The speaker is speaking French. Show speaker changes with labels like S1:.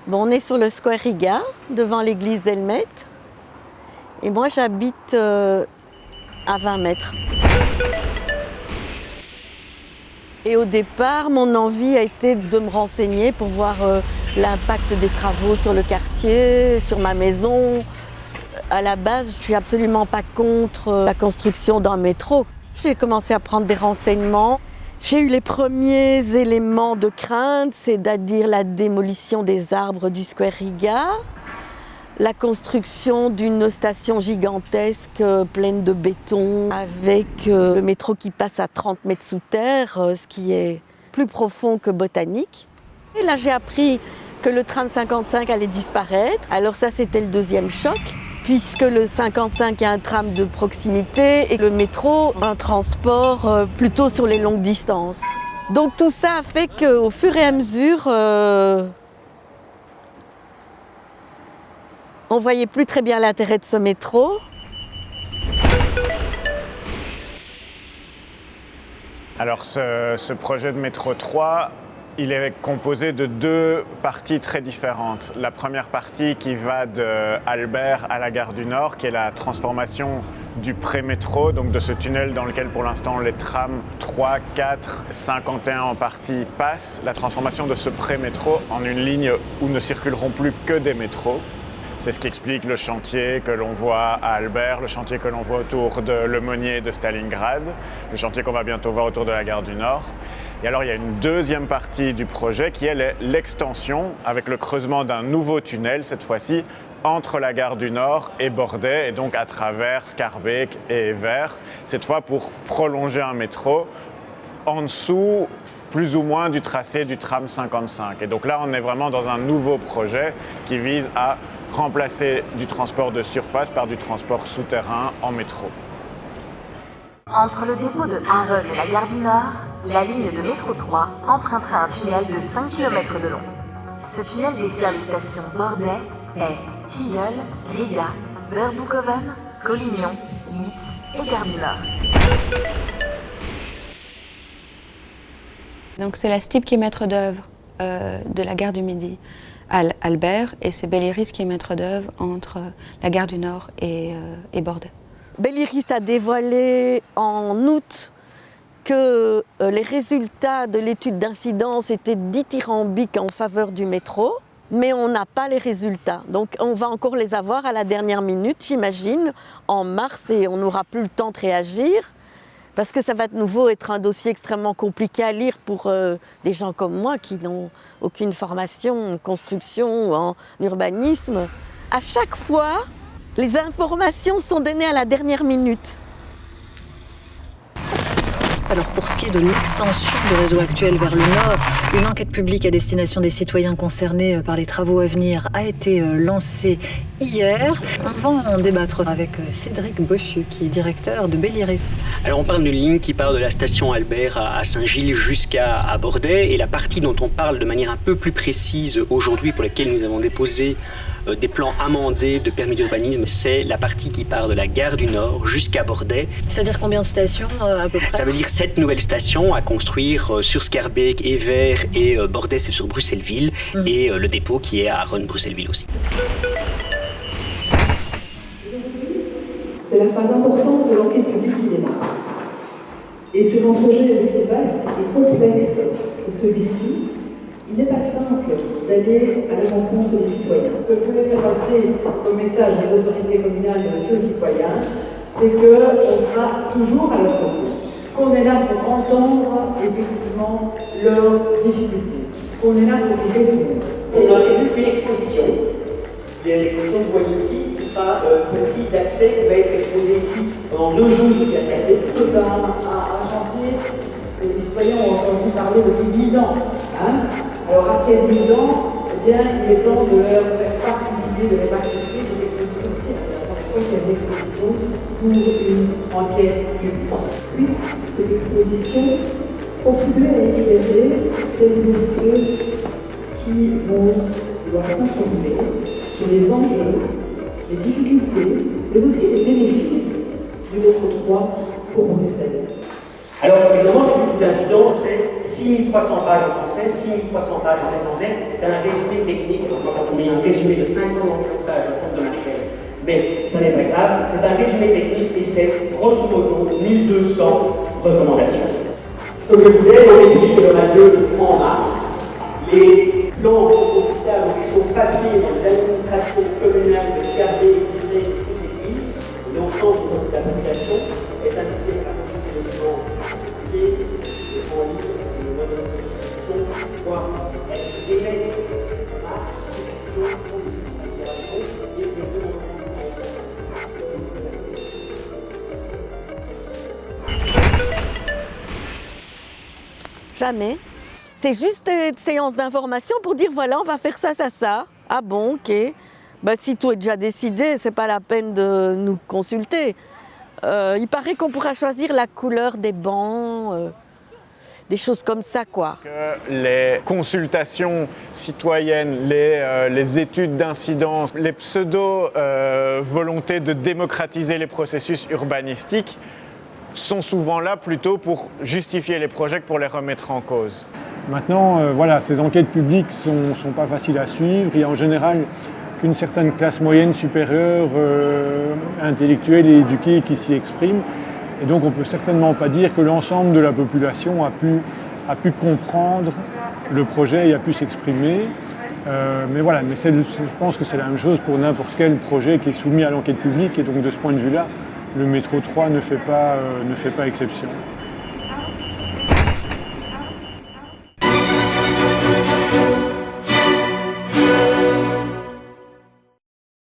S1: Bon, on est sur le Square Riga, devant l'église d'Elmet. Et moi, j'habite à 20 mètres. Et au départ, mon envie a été de me renseigner pour voir l'impact des travaux sur le quartier, sur ma maison. À la base, je ne suis absolument pas contre la construction d'un métro. J'ai commencé à prendre des renseignements. J'ai eu les premiers éléments de crainte, c'est-à-dire la démolition des arbres du Square Riga, la construction d'une station gigantesque pleine de béton avec le métro qui passe à 30 mètres sous terre, ce qui est plus profond que botanique. Et là, j'ai appris que le tram 55 allait disparaître. Alors ça, c'était le deuxième choc, puisque le 55 est un tram de proximité et le métro, un transport plutôt sur les longues distances. Donc tout ça a fait qu'au fur et à mesure, on ne voyait plus très bien l'intérêt de ce métro.
S2: Alors ce projet de métro 3, il est composé de deux parties très différentes. La première partie qui va de Albert à la gare du Nord, qui est la transformation du pré-métro, donc de ce tunnel dans lequel pour l'instant les trams 3, 4, 51 en partie passent. La transformation de ce pré-métro en une ligne où ne circuleront plus que des métros. C'est ce qui explique le chantier que l'on voit à Albert, le chantier que l'on voit autour de Lemonnier et de Stalingrad, le chantier qu'on va bientôt voir autour de la gare du Nord. Et alors il y a une deuxième partie du projet qui est l'extension avec le creusement d'un nouveau tunnel, cette fois-ci entre la gare du Nord et Bordet, et donc à travers Schaerbeek et Evere, cette fois pour prolonger un métro en dessous plus ou moins du tracé du tram 55. Et donc là, on est vraiment dans un nouveau projet qui vise à remplacer du transport de surface par du transport souterrain en métro.
S3: Entre le dépôt de Arles et la gare du Nord, la ligne de métro 3 empruntera un tunnel de 5 km de long. Ce tunnel dessert les stations Bordet, Haye, Tilleul, Riga, Verbukoven, Collignon, Litz et gare du Nord.
S4: Donc c'est la STIB qui est maître d'œuvre de la gare du Midi à Albert, et c'est Belliris qui est maître d'œuvre entre la gare du Nord et Bordet.
S1: Belliris a dévoilé en août que les résultats de l'étude d'incidence étaient dithyrambiques en faveur du métro, mais on n'a pas les résultats. Donc on va encore les avoir à la dernière minute, j'imagine, en mars, et on n'aura plus le temps de réagir. Parce que ça va de nouveau être un dossier extrêmement compliqué à lire pour des gens comme moi qui n'ont aucune formation en construction ou en urbanisme. À chaque fois, les informations sont données à la dernière minute.
S5: Alors pour ce qui est de l'extension du réseau actuel vers le nord, une enquête publique à destination des citoyens concernés par les travaux à venir a été lancée hier. On va en débattre avec Cédric Bossu, qui est directeur de Belliris.
S6: Alors on parle d'une ligne qui part de la station Albert à Saint-Gilles jusqu'à Bordet, et la partie dont on parle de manière un peu plus précise aujourd'hui, pour laquelle nous avons déposé des plans amendés de permis d'urbanisme, c'est la partie qui part de la gare du Nord jusqu'à Bordet.
S5: C'est-à-dire combien de stations à peu près?
S6: Ça veut dire 7 nouvelles stations à construire sur Schaerbeek, Evere et Bordet, c'est sur Bruxelles-Ville, et le dépôt qui est à Arronnes-Bruxelles-Ville aussi.
S7: C'est la phase importante de l'enquête publique qui démarre. Et sur un projet aussi vaste et complexe que celui-ci, il n'est pas simple d'aller à la rencontre des citoyens. Ce que je voulais faire passer comme message aux autorités communales mais aussi aux citoyens, c'est qu'on sera toujours à leur côté. Qu'on est là pour entendre effectivement leurs difficultés. Qu'on est là pour y répondre.
S8: On a prévu une exposition. L'exposition que vous voyez ici, qui sera possible d'accès, qui va être exposée ici pendant 2 jours ici à Schaerbeek.
S7: C'est un chantier que les citoyens ont entendu parler depuis 10 ans. Alors après 10 ans, eh bien, il est temps de leur faire participer, de les participer de l'exposition. pour une enquête publique. Puisse cette exposition contribuer à éclairer celles et ceux qui vont vouloir s'informer sur les enjeux, les difficultés, mais aussi les bénéfices du métro 3 pour Bruxelles.
S8: Alors évidemment, cette étude d'incidence, c'est 6300 pages en français, 6300 pages en néerlandais. C'est un résumé technique, donc quand on met un résumé de 527 pages au compte de ma chaise, mais ça n'est pas grave, c'est un résumé technique et c'est grosso modo 1200 recommandations. Comme je disais, l'enquête publique aura lieu en mars. Les plans sont consultables, donc ils sont papier dans les administrations communales de Scarbeck, Villers et tous ces villes. L'ensemble de la population est invité à consulter le plan publié en ligne, le mode de disposition, voire être évalué cette mars, ces questions, ces processus d'intégration et les demandes.
S1: Jamais. C'est juste une séance d'information pour dire voilà, on va faire ça, ça, ça. Ah bon, ok. Bah, si tout est déjà décidé, c'est pas la peine de nous consulter. Il paraît qu'on pourra choisir la couleur des bancs, des choses comme ça, quoi.
S2: Que les consultations citoyennes, les études d'incidence, les pseudo-volontés de démocratiser les processus urbanistiques sont souvent là plutôt pour justifier les projets que pour les remettre en cause.
S9: Maintenant, voilà, ces enquêtes publiques ne sont pas faciles à suivre. Il y a en général qu'une certaine classe moyenne supérieure, intellectuelle et éduquée qui s'y exprime. Et donc on ne peut certainement pas dire que l'ensemble de la population a pu comprendre le projet et a pu s'exprimer. Mais voilà, je pense que c'est la même chose pour n'importe quel projet qui est soumis à l'enquête publique. Et donc de ce point de vue-là, le métro 3 ne fait pas exception.